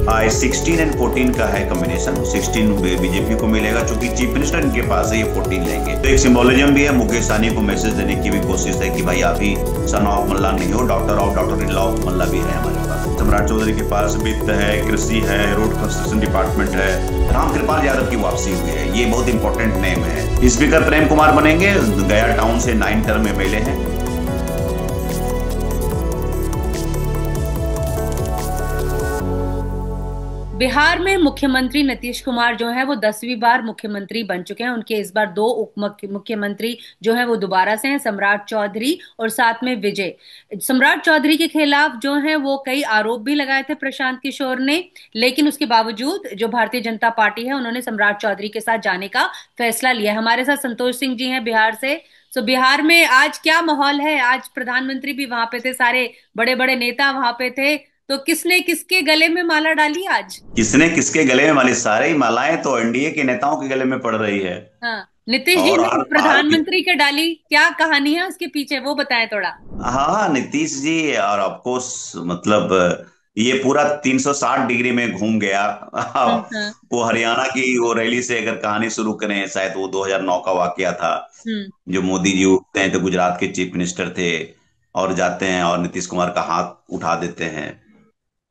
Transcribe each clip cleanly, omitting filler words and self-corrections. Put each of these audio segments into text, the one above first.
16 and 14 का है combination. 16 BJP को मिलेगा, चूंकि चीफ मिनिस्टर इनके पास है, ये 14 लेंगे। तो एक सिंबोलिज्म भी है, मुकेश सहनी को मैसेज देने की भी कोशिश है कि भाई आप ही सन ऑफ मल्ला नहीं हो, डॉक्टर इन लॉ ऑफ मल्ला भी है हमारे पास। सम्राट चौधरी के पास वित्त है, कृषि है, रोड कंस्ट्रक्शन डिपार्टमेंट है। रामकृपाल यादव की वापसी हुई है, ये बहुत इंपॉर्टेंट नेम है। स्पीकर प्रेम कुमार बनेंगे, गया टाउन से 9 टर्म एमएलए हैं। बिहार में मुख्यमंत्री नीतीश कुमार जो है वो 10वीं बार मुख्यमंत्री बन चुके हैं। उनके इस बार दो उप मुख्यमंत्री जो है वो दोबारा से हैं, सम्राट चौधरी और साथ में विजय। सम्राट चौधरी के खिलाफ जो है वो कई आरोप भी लगाए थे प्रशांत किशोर ने, लेकिन उसके बावजूद जो भारतीय जनता पार्टी है उन्होंने सम्राट चौधरी के साथ जाने का फैसला लिया है। हमारे साथ संतोष सिंह जी हैं बिहार से। तो बिहार में आज क्या माहौल है? आज प्रधानमंत्री भी वहां पे थे, सारे बड़े बड़े नेता वहां पे थे, तो किसने किसके गले में माला डाली आज? किसने किसके गले में माली? सारे ही मालाएं तो एनडीए के नेताओं के गले में पड़ रही है। हाँ, नीतीश जी और ने प्रधानमंत्री के डाली, क्या कहानी है उसके पीछे वो बताएं थोड़ा। हाँ, नीतीश जी और ऑफ कोर्स मतलब ये पूरा 360 डिग्री में घूम गया। हाँ। वो हरियाणा की वो रैली से अगर कहानी शुरू करें, शायद वो 2009 का वाकया था। हम्म। जो मोदी जी उठते हैं तो गुजरात के चीफ मिनिस्टर थे, और जाते हैं और नीतीश कुमार का हाथ उठा देते हैं।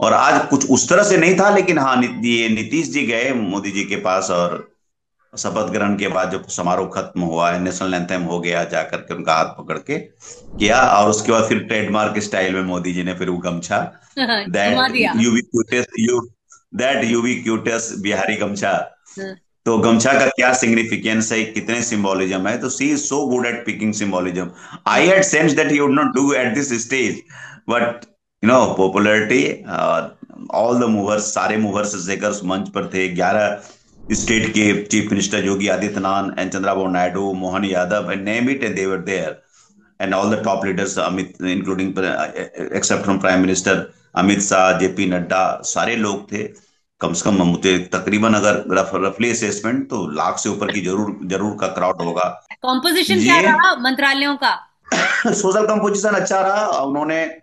और आज कुछ उस तरह से नहीं था, लेकिन हाँ, ये नीतीश जी गए मोदी जी के पास, और शपथ ग्रहण के बाद जब समारोह खत्म हुआ है, नेशनल एंथम हो गया, जाकर के उनका हाथ पकड़ के किया, और उसके बाद फिर ट्रेडमार्क स्टाइल में मोदी जी ने फिर वो गमछा, हाँ, घुमा दैट दिया। यूबी क्यूटेस बिहारी गमछा। हाँ। तो गमछा का क्या सिग्निफिकेंस है, कितने सिंबोलिज्म है, तो she is so good at picking symbolism. I had sense that he would not do at this stage, but popularity, all the movers, सारे मूवर्स शेकर्स मंच पर थे। 11 स्टेट के chief minister Yogi Adityanath and Chandrababu Naidu, Mohan Yadav and name it, and they were there, and all the top leaders, Amit including except from prime minister Amit Shah, JP Nadda, सारे लोग थे। कम से कम मुझे तकरीबन अगर रफली असेसमेंट तो लाख से ऊपर की जरूर जरूर का क्राउड होगा। कॉम्पोजिशन क्या ये रहा मंत्रालयों का? सोशल कंपोजिशन अच्छा रहा। उन्होंने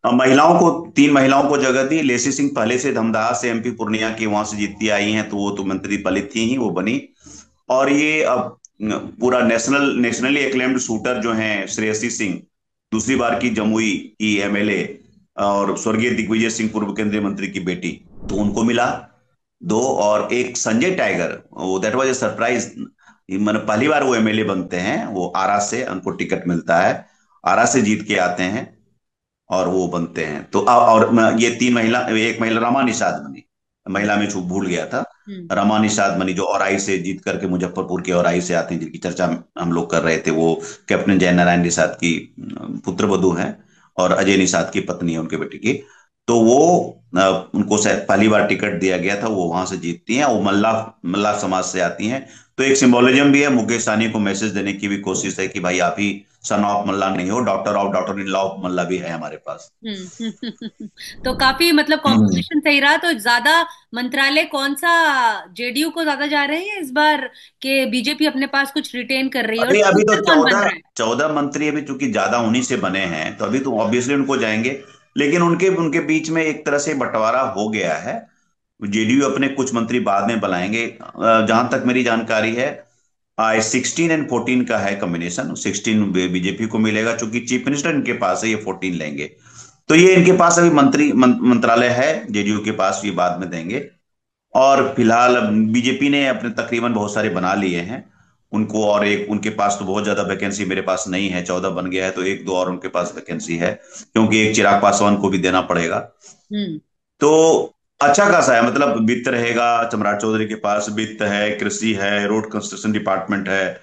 महिलाओं को, 3 महिलाओं को जगह दी। लेसी सिंह पहले से धमदाहा से, एमपी पूर्णिया की, वहां से जीतती आई हैं, तो वो तो मंत्री पलित थी ही, वो बनी। और ये अब पूरा नेशनली एक्लेम्ड शूटर जो हैं, श्रेयसी सिंह, दूसरी बार की जमुई की एमएलए, और स्वर्गीय दिग्विजय सिंह पूर्व केंद्रीय मंत्री की बेटी, तो उनको मिला 2। और एक संजय टाइगर, वो दैट वाज ए सरप्राइज, मैंने पहली बार वो एमएलए बनते हैं, वो आरा से उनको टिकट मिलता है, आरा से जीत के आते हैं और वो बनते हैं। तो और ये 3 महिला, एक महिला रमा निषाद बनी, महिला में छू भूल गया था, हम्म। रमा निषाद बनी, जो औराई से जीत करके, मुजफ्फरपुर के औराई से आते हैं, जिनकी चर्चा हम लोग कर रहे थे। वो कैप्टन जयनारायण निषाद की पुत्र वधू हैं, और अजय निषाद की पत्नी है उनके बेटे की। तो वो उनको शायद पहली बार टिकट दिया गया था, वो वहां से जीतती हैं, वो मल्ला मल्ला समाज से आती हैं। तो एक सिंबोलिज्म भी है, मुकेश सहनी को मैसेज देने की भी कोशिश है कि भाई आप ही सन ऑफ मल्ला नहीं हो, डॉक्टर इन लॉ ऑफ मल्ला भी है हमारे पास। तो काफी मतलब हम्म। कॉम्पोजिशन सही रहा। तो ज्यादा मंत्रालय कौन सा जेडीयू को ज्यादा जा रहे हैं इस बार, के बीजेपी अपने पास कुछ रिटेन कर रही है? और अभी अभी तो स्पीकर कौन बन 14 रहा है? 14 मंत्री अभी चूंकि ज्यादा उन्हीं से बने हैं, तो अभी तो ऑब्वियसली उनको जाएंगे। लेकिन उनके उनके बीच में एक तरह से बंटवारा हो गया है। जेडीयू अपने कुछ मंत्री बाद में बुलाएंगे। जहां तक मेरी जानकारी है, 16 एंड 14 का है कॉम्बिनेशन। 16 बीजेपी को मिलेगा, चूंकि चीफ मिनिस्टर इनके पास है, ये 14 लेंगे। तो ये इनके पास अभी मंत्रालय है, जेडीयू के पास ये बाद में देंगे। और फिलहाल बीजेपी ने अपने तकरीबन बहुत सारे बना लिए हैं उनको, और एक उनके पास तो बहुत ज्यादा वैकेंसी मेरे पास नहीं है। 14 बन गया है, तो एक दो और उनके पास वैकेंसी है, क्योंकि एक चिराग पासवान को भी देना पड़ेगा। हम्म। तो अच्छा खासा है, मतलब वित्त रहेगा। सम्राट चौधरी के पास वित्त है, कृषि है, रोड कंस्ट्रक्शन डिपार्टमेंट है,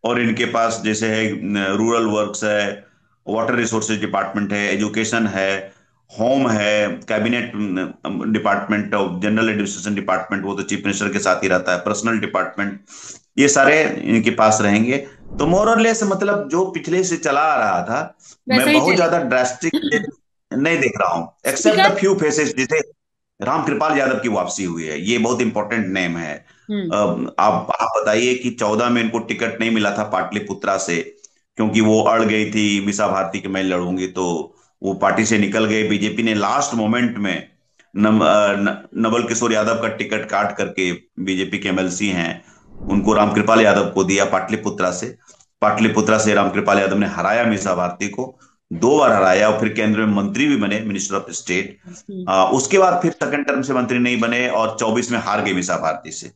और इनके पास जैसे है रूरल वर्क्स है, वाटर रिसोर्सेज डिपार्टमेंट है, एजुकेशन है, होम है, cabinet department of general administration department, वो तो चीफ मिनिस्टर के साथ ही रहता है, पर्सनल डिपार्टमेंट, ये सारे इनके पास रहेंगे। तो मोर और लेस मतलब जो पिछले से चला आ रहा था, वैसा मैं ही बहुत ज्यादा चलेगा। ड्रास्टिक नहीं देख रहा हूं, except the speaker. Few faces. जैसे रामकृपाल यादव की वापसी हुई है, ये बहुत इंपॉर्टेंट नेम है। हम्म। आप बताइए कि 14 में इनको टिकट नहीं मिला था पाटलिपुत्रा से, क्योंकि वो अड़ गई थी मीसा भारती कि मैं लड़ूंगी, तो वो पार्टी से निकल गए। बीजेपी ने लास्ट मोमेंट में नवल किशोर यादव का टिकट काट करके बीजेपी के एमएलसी हैं, उनको रामकृपाल यादव को दिया पाटलिपुत्रा से। पाटलिपुत्रा से रामकृपाल यादव ने हराया मीसा भारती को, 2 बार हराया, और फिर केंद्र में मंत्री भी बने, मिनिस्टर ऑफ स्टेट। हम्म। उसके बाद फिर सेकंड टर्म से मंत्री नहीं बने, और 24 में हार गए मीसा भारती से।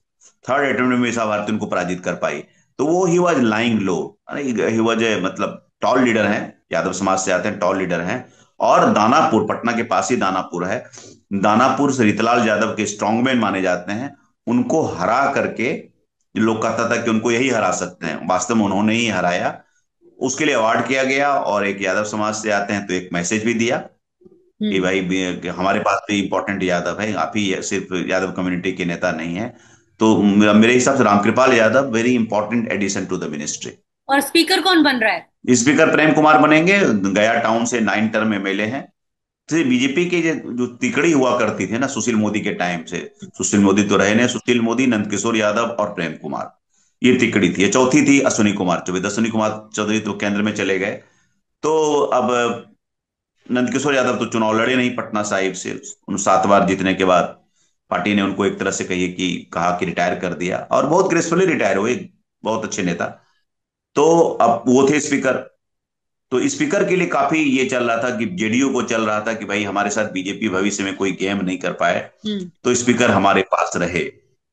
थर्ड अटेम्प्ट में मीसा भारती उनको पराजित कर पाई। तो वो he was lying low, he was a मतलब टॉल लीडर हैं, यादव समाज से आते हैं, टॉल लीडर हैं। और दानापुर, पटना के पास ही दानापुर है, दानापुर से रीतलाल यादव के स्ट्रॉन्गमैन माने जाते हैं। उनको हरा करके लोग कहता था कि उनको यही हरा सकते हैं, वास्तव में उन्होंने ही हराया। उसके लिए अवार्ड किया गया, और एक यादव समाज से आते हैं तो एक मैसेज भी दिया कि हम्म। भाई कि हमारे पास भी इंपॉर्टेंट यादव है, आप ही सिर्फ यादव कम्युनिटी के नेता नहीं है। तो मेरे हिसाब से Ramkripal Yadav very important addition to the ministry. और स्पीकर कौन बन रहा है? स्पीकर प्रेम कुमार बनेंगे, गया टाउन से 9 टर्म एमएलए हैं। तो बीजेपी की जो तिकड़ी हुआ करती थी ना सुशील मोदी के टाइम से, सुशील मोदी तो रहे नहीं, सुशील मोदी, नंदकिशोर यादव और प्रेम कुमार, ये तिकड़ी थी। ये चौथी थी अश्विनी कुमार चौधरी। अश्विनी कुमार चौधरी तो केंद्र में चले गए। तो अब नंदकिशोर यादव तो चुनाव लड़े नहीं पटना साहिब से, उन 7 बार जीतने के बाद पार्टी ने उनको एक तरह से कहा कि रिटायर कर दिया, और बहुत ग्रेसफुली रिटायर हुए, बहुत अच्छे नेता। तो अब वो थे स्पीकर। तो स्पीकर के लिए काफी ये चल रहा था कि जेडीयू को चल रहा था कि भाई हमारे साथ बीजेपी भविष्य में कोई गेम नहीं कर पाए, हम्म। तो स्पीकर हमारे पास रहे।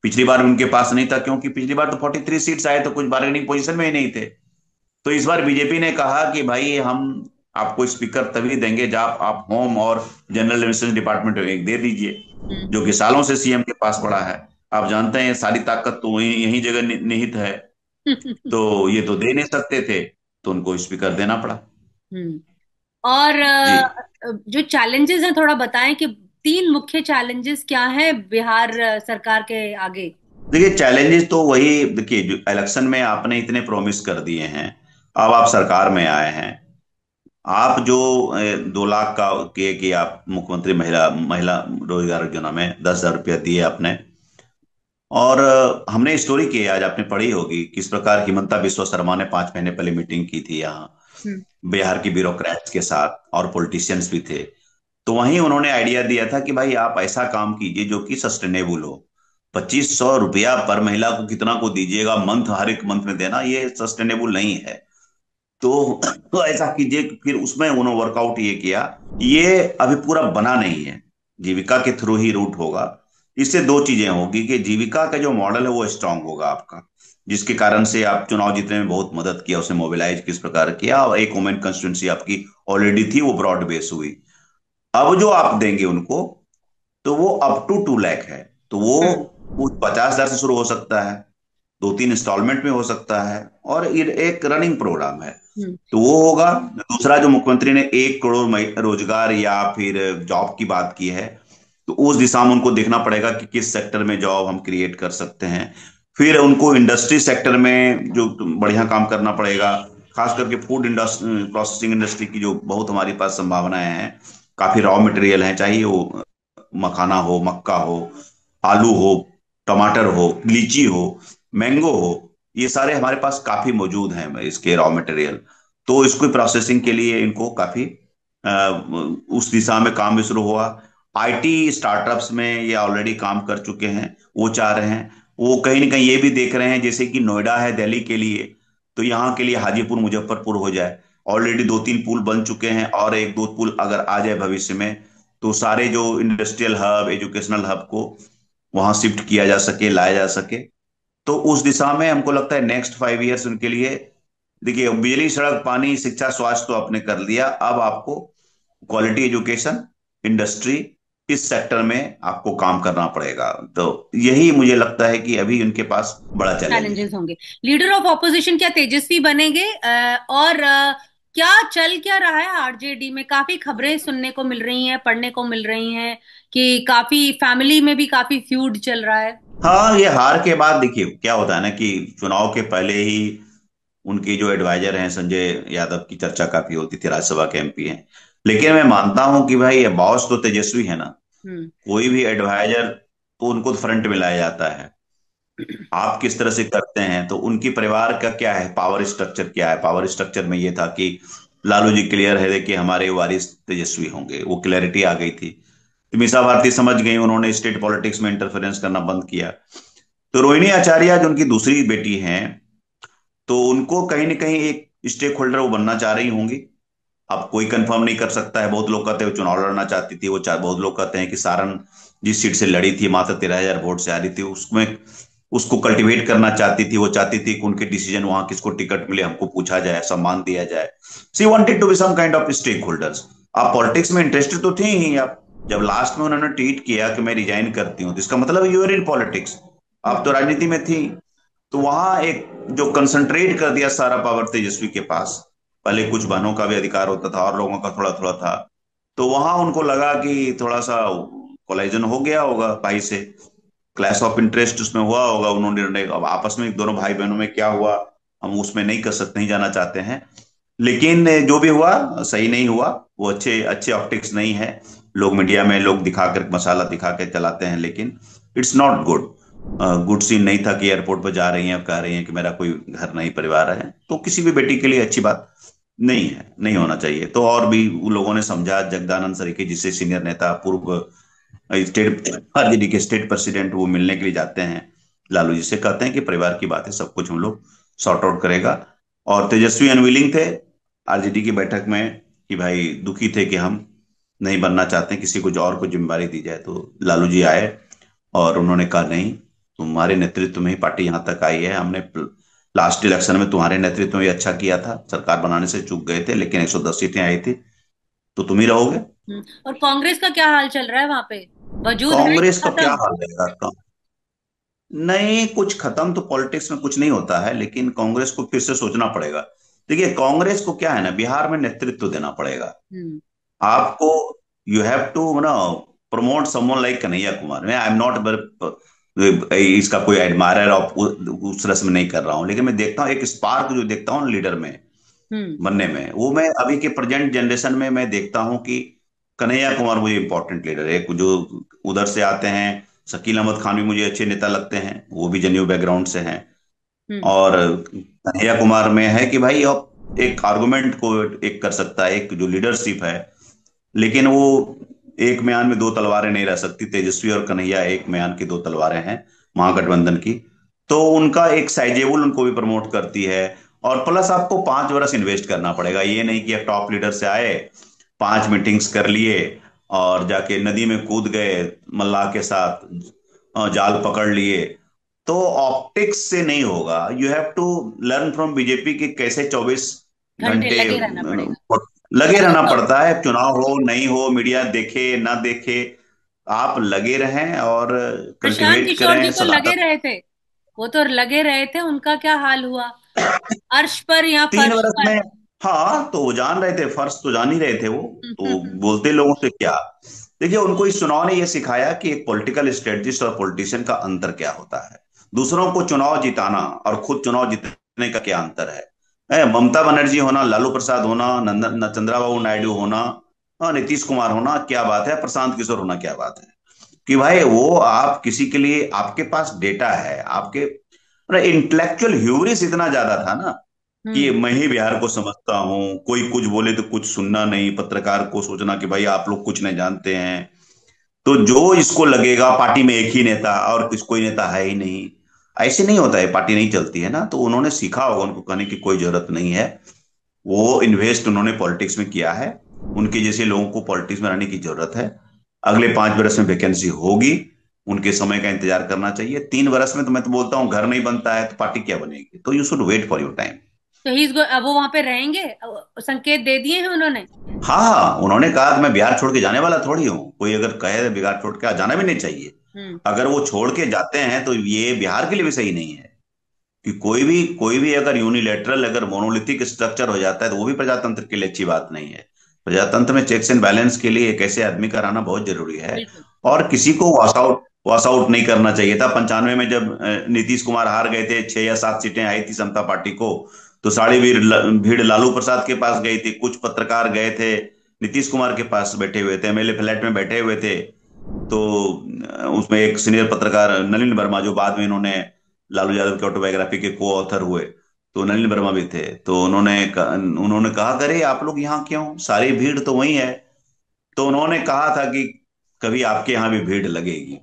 पिछली बार उनके पास नहीं था, क्योंकि पिछली बार तो 43 सीट्स आए तो कुछ बार्गेनिंग पोजीशन में ही नहीं थे। तो इस बार बीजेपी ने कहा कि भाई हम आपको स्पीकर तभी देंगे जब आप होम और जनरल एडमिनिस्ट्रेशन डिपार्टमेंट एक दे दीजिए, हम्म। जो कि सालों से सीएम के पास पड़ा है। आप जानते हैं सारी ताकत तो यही जगह निहित है। तो ये तो दे नहीं सकते थे, तो उनको स्पीकर देना पड़ा। हम्म। और जी, जो चैलेंजेस हैं थोड़ा बताएं कि 3 मुख्य चैलेंजेस क्या हैं बिहार सरकार के आगे? देखिए चैलेंजेस तो वही, देखिए जो इलेक्शन में आपने इतने प्रॉमिस कर दिए हैं, अब आप सरकार में आए हैं, आप जो 2 लाख का किए कि आप मुख्यमंत्री महिला महिला रोजगार योजना में 10,000 रुपया दिए आपने। और हमने स्टोरी की है, आज आपने पढ़ी होगी किस प्रकार हिमंता बिस्वा शर्मा ने 5 महीने पहले मीटिंग की थी यहाँ हम्म। बिहार की ब्यूरोक्रेट्स के साथ, और पॉलिटिशियंस भी थे। तो वहीं उन्होंने आइडिया दिया था कि भाई आप ऐसा काम कीजिए जो कि सस्टेनेबल हो। 2500 रुपया पर महिला को कितना को दीजिएगा मंथ, हर एक मंथ में देना, ये सस्टेनेबल नहीं है। तो, तो ऐसा कीजिए कि फिर उसमें उन्होंने वर्कआउट ये किया, ये अभी पूरा बना नहीं है, जीविका के थ्रू ही रूट होगा। इससे 2 चीजें होगी कि जीविका का जो मॉडल है वो स्ट्रांग होगा आपका, जिसके कारण से आप चुनाव जीतने में बहुत मदद किया, उसे मोबिलाइज किस प्रकार किया, और एक वुमेन कंस्टिट्यूंसी आपकी ऑलरेडी थी, वो ब्रॉड बेस हुई। अब जो आप देंगे उनको, तो वो अप टू 2 लाख है। तो हम्म। वो 50,000 से शुरू हो सकता है, 2-3 इंस्टॉलमेंट में हो सकता है, और ये एक रनिंग प्रोग्राम है। हम्म। तो वो होगा। दूसरा, जो मुख्यमंत्री ने 1 करोड़ रोजगार या फिर जॉब की बात की है, तो उस दिशा में उनको देखना पड़ेगा कि किस सेक्टर में जॉब हम क्रिएट कर सकते हैं। फिर उनको इंडस्ट्री सेक्टर में जो बढ़िया काम करना पड़ेगा, खास करके फूड इंडस्ट्री, प्रोसेसिंग इंडस्ट्री की जो बहुत हमारे पास संभावनाएं हैं, काफी रॉ मटेरियल है, चाहे वो मखाना हो, मक्का हो, आलू हो, टमाटर हो, लीची हो, मैंगो हो, ये सारे हमारे पास काफी मौजूद हैं इसके रॉ मटेरियल। तो इसको प्रोसेसिंग के लिए इनको काफी उस दिशा में काम भी शुरू हुआ। आईटी स्टार्टअप्स में ये ऑलरेडी काम कर चुके हैं, वो चाह रहे हैं। वो कहीं ना कहीं ये भी देख रहे हैं, जैसे कि नोएडा है दिल्ली के लिए, तो यहाँ के लिए हाजीपुर मुजफ्फरपुर हो जाए। ऑलरेडी 2-3 पुल बन चुके हैं, और 1-2 पुल अगर आ जाए भविष्य में, तो सारे जो इंडस्ट्रियल हब, एजुकेशनल हब को वहां शिफ्ट किया जा सके, लाया जा सके। तो उस दिशा में हमको लगता है नेक्स्ट 5 इयर्स उनके लिए। देखिए बिजली, सड़क, पानी, शिक्षा, स्वास्थ्य तो आपने कर लिया, अब आपको क्वालिटी एजुकेशन, इंडस्ट्री, इस सेक्टर में आपको काम करना पड़ेगा। तो यही मुझे लगता है कि अभी उनके पास बड़ा चैलेंज है। चैलेंजेस होंगे। लीडर ऑफ ऑपोजिशन क्या तेजस्वी बनेंगे? और क्या चल क्या रहा है आरजेडी में? काफी खबरें सुनने को मिल रही हैं, पढ़ने को मिल रही हैं कि काफी फैमिली में भी काफी फ्यूड चल रहा है। हाँ, ये हार के बाद देखिए क्या होता है ना कि चुनाव के पहले ही उनके जो एडवाइजर हैं संजय यादव की चर्चा काफी होती थी, राज्यसभा के एमपी हैं। लेकिन मैं मानता हूं कि भाई बॉस तो तेजस्वी है ना, हम्म। कोई भी एडवाइजर तो उनको तो फ्रंट में लाया जाता है। आप किस तरह से करते हैं, तो उनकी परिवार का क्या है, पावर स्ट्रक्चर क्या है। पावर स्ट्रक्चर में ये था कि लालू जी क्लियर है कि हमारे वारिस तेजस्वी होंगे, वो क्लैरिटी आ गई थी। तो मीसा भारती समझ गई, उन्होंने स्टेट पॉलिटिक्स में इंटरफेरेंस करना बंद किया। तो रोहिणी आचार्य जो उनकी दूसरी बेटी हैं, तो उनको कहीं ना कहीं एक स्टेक होल्डर वो बनना चाह रही होंगी। अब कोई कंफर्म नहीं कर सकता है। बहुत लोग कहते हैं वो चुनाव लड़ना चाहती थी, बहुत लोग कहते हैं कि सारण जिस सीट से लड़ी थी मात्र 13,000 वोट से आ रही थी, उसमें उसको कल्टीवेट करना चाहती थी। वो चाहती थी कि उनके डिसीजन वहां किसको टिकट मिले हमको पूछा जाए, सम्मान दिया जाए। She wanted to be some kind of stakeholders. आप पॉलिटिक्स में इंटरेस्टेड तो थे ही आप। जब लास्ट में उन्होंने ट्वीट किया कि मैं रिजाइन करती हूँ, तो इसका मतलब यू आर इन पॉलिटिक्स, आप तो राजनीति में थी। तो वहां एक जो कंसंट्रेट कर दिया सारा पावर तेजस्वी के पास। पहले कुछ बहनों का भी अधिकार होता था और लोगों का थोड़ा थोड़ा था। तो वहां उनको लगा कि थोड़ा सा कोलाइजन हो गया होगा भाई से, क्लैश ऑफ इंटरेस्ट उसमें हुआ होगा। उन्होंने निर्णय, अब आपस में दोनों भाई बहनों में क्या हुआ हम उसमें नहीं कर सकते, नहीं जाना चाहते हैं। लेकिन जो भी हुआ सही नहीं हुआ। वो अच्छे अच्छे ऑप्टिक्स नहीं है। लोग मीडिया में लोग दिखाकर मसाला दिखा के चलाते हैं, लेकिन it's not good. Good scene नहीं था कि एयरपोर्ट पर जा रही हैं, अब कह रही हैं कि मेरा कोई घर नहीं परिवार है, तो किसी भी बेटी के लिए अच्छी बात नहीं है, नहीं होना चाहिए। तो और भी उन लोगों ने समझा, जगदानंद सरीखे जिससे सीनियर नेता, पूर्व स्टेट आरजेडी के स्टेट प्रेसिडेंट, वो मिलने के लिए जाते हैं लालू जी से, कहते हैं कि परिवार की बात है, सब कुछ हम लोग सॉर्ट आउट करेगा। और तेजस्वी अनविलिंग थे आरजेडी की बैठक में, कि भाई दुखी थे कि हम नहीं बनना चाहते, किसी को और को जिम्मेवारी दी जाए। तो लालू जी आए और उन्होंने कहा नहीं, तुम्हारे नेतृत्व में ही पार्टी यहाँ तक आई है। हमने लास्ट इलेक्शन में तुम्हारे नेतृत्व में ही अच्छा किया था, सरकार बनाने से चूक गए थे, लेकिन 110 सीटें आई थी, तो तुम ही रहोगे। और कांग्रेस का क्या हाल चल रहा है वहां पे? वजूद है कांग्रेस या का क्या खत्म? हाल रहेगा? नहीं, कुछ खत्म तो पॉलिटिक्स में कुछ नहीं होता है, लेकिन कांग्रेस को फिर से सोचना पड़ेगा। देखिए, कांग्रेस को क्या है ना, बिहार में नेतृत्व देना पड़ेगा हम्म। आपको। यू हैव टू ना promote someone like Kanhaiya Kumar. मैं आई एम नॉट इसका कोई एडमायरर ऑफ उस रस्म नहीं कर रहा हूं, लेकिन मैं देखता हूँ एक स्पार्क जो देखता हूँ लीडर में हम्म। बनने में, वो मैं अभी के प्रेजेंट जनरेशन में मैं देखता हूँ कि कन्हैया कुमार मुझे इंपॉर्टेंट लीडर है। जो उधर से आते हैं, शकील अहमद खान भी मुझे अच्छे नेता लगते हैं, वो भी जनेऊ बैकग्राउंड से हैं। हम्म। और कन्हैया कुमार में है कि भाई अब एक आर्गुमेंट को एक कर सकता है, एक जो लीडरशिप है। लेकिन वो एक म्यान में दो तलवारें नहीं रह सकती। तेजस्वी और कन्हैया एक म्यान की दो तलवारें हैं महागठबंधन की। तो उनका एक साइजेबल उनको भी प्रमोट करती है। और प्लस आपको 5 वर्ष इन्वेस्ट करना पड़ेगा। ये नहीं कि आप टॉप लीडर से आए, 5 मीटिंग्स कर लिए और जाके नदी में कूद गए मल्लाह के साथ, जाल पकड़ लिए। तो ऑप्टिक्स से नहीं होगा। You have to learn from BJP कि कैसे 24 घंटे घंटे लगे रहना पड़ेगा। लगे रहना तो पड़ता है। चुनाव हो नहीं हो, मीडिया देखे ना देखे, आप लगे रहें और प्रशांत कल्टीवेट किशोर जी करें तो लगे सदाकत। रहे थे। वो तो लगे रहे थे, उनका क्या हाल हुआ? अर्श पर या तीन फर्श वर्ष पर? में, हाँ, तो वो जान रहे थे, फर्ज तो जान ही रहे थे वो। तो बोलते लोगों से क्या। देखिए, उनको इस चुनाव ने यह सिखाया कि एक पॉलिटिकल स्ट्रेटजिस्ट और पॉलिटिशियन का अंतर क्या होता है। दूसरों को चुनाव जिताना और खुद चुनाव जीतने का क्या अंतर है। ममता बनर्जी होना, लालू प्रसाद होना, चंद्रबाबू नायडू होना, नीतीश कुमार होना क्या बात है, प्रशांत किशोर होना क्या बात है। कि भाई वो आप किसी के लिए, आपके पास डेटा है, आपके इंटेलेक्चुअल ह्यूरिस इतना ज्यादा था ना, कि हम्म। मैं ही बिहार को समझता हूँ, कोई कुछ बोले तो कुछ सुनना नहीं, पत्रकार को सोचना कि भाई आप लोग कुछ नहीं जानते हैं। तो जो इसको लगेगा पार्टी में एक ही नेता और किस कोई नेता है ही नहीं, ऐसे नहीं होता है, पार्टी नहीं चलती है ना। तो उन्होंने सीखा होगा, उनको कहने की कोई जरूरत नहीं है। वो इन्वेस्ट उन्होंने पॉलिटिक्स में किया है। उनके जैसे लोगों को पॉलिटिक्स में रहने की जरूरत है। अगले 5 वर्ष में वैकेंसी होगी, उनके समय का इंतजार करना चाहिए। 3 वर्ष में तो मैं तो बोलता हूँ घर नहीं बनता है तो पार्टी क्या बनेगी। तो you should wait for your time. तो ही अब वो वहां पे रहेंगे? संकेत दे दिए हैं उन्होंने? हाँ हाँ, उन्होंने कहा कि मैं बिहार छोड़ के जाने वाला थोड़ी हूँ। कोई अगर कहे बिहार छोड़ के जाना भी नहीं चाहिए। हम्म। अगर वो छोड़ के जाते हैं तो ये बिहार के लिए भी सही नहीं है। कि कोई भी अगर यूनिलेटरल, अगर मोनोलिथिक स्ट्रक्चर हो जाता है, तो वो भी प्रजातंत्र के लिए अच्छी बात नहीं है। प्रजातंत्र में चेक्स एंड बैलेंस के लिए एक ऐसे आदमी का रहना बहुत जरूरी है। बिल्कुल। और किसी को वॉश आउट नहीं करना चाहिए था। 95 में जब नीतीश कुमार हार गए थे, 6 या 7 सीटें आई थी समता पार्टी को, तो सारी भीड़ लालू प्रसाद के पास गई थी। कुछ पत्रकार गए थे नीतीश कुमार के पास, बैठे हुए थे एमएलए फ्लैट में बैठे हुए थे। तो उसमें एक सीनियर पत्रकार नलिन वर्मा, जो बाद में इन्होंने लालू यादव की ऑटोबायोग्राफी के को ऑथर हुए, तो नलिन वर्मा भी थे। तो उन्होंने कहा, करे आप लोग यहाँ क्यों, सारी भीड़ तो वही है। तो उन्होंने कहा था कि कभी आपके यहाँ भी भीड़ लगेगी।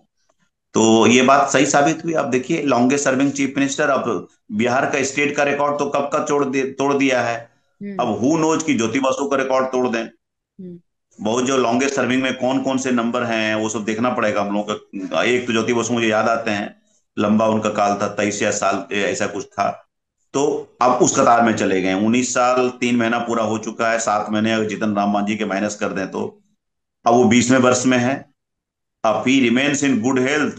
तो ये बात सही साबित हुई। अब देखिए, लॉन्गेस्ट सर्विंग चीफ मिनिस्टर, अब बिहार का स्टेट का रिकॉर्ड तो कब का तोड़ दिया है। हम्म। अब हु नोज की ज्योति बसु का रिकॉर्ड तोड़ दें। हम्म। बहुत जो लॉन्गेस्ट सर्विंग में कौन कौन से नंबर हैं वो सब देखना पड़ेगा हम लोगों का। एक तो ज्योति बसु मुझे याद आते हैं, लंबा उनका काल था, 23 या साल ऐसा कुछ था। तो अब उस कतार में चले गए, 19 साल 3 महीना पूरा हो चुका है, 7 महीने अगर जीतन राम मांझी के माइनस कर दें तो अब वो 20वें वर्ष में है। अब he remains in good health,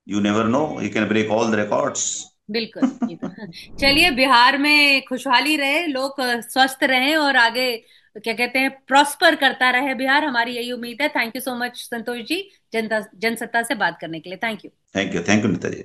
you never know, he can break all the records. बिल्कुल, बिल्कुल। चलिए, बिहार में खुशहाली रहे, लोग स्वस्थ रहें और आगे क्या कहते हैं, प्रॉस्पर करता रहे बिहार, हमारी यही उम्मीद है। Thank you so much Santosh ji, जनता जनसत्ता से बात करने के लिए। Thank you. Thank you, thank you Netaji.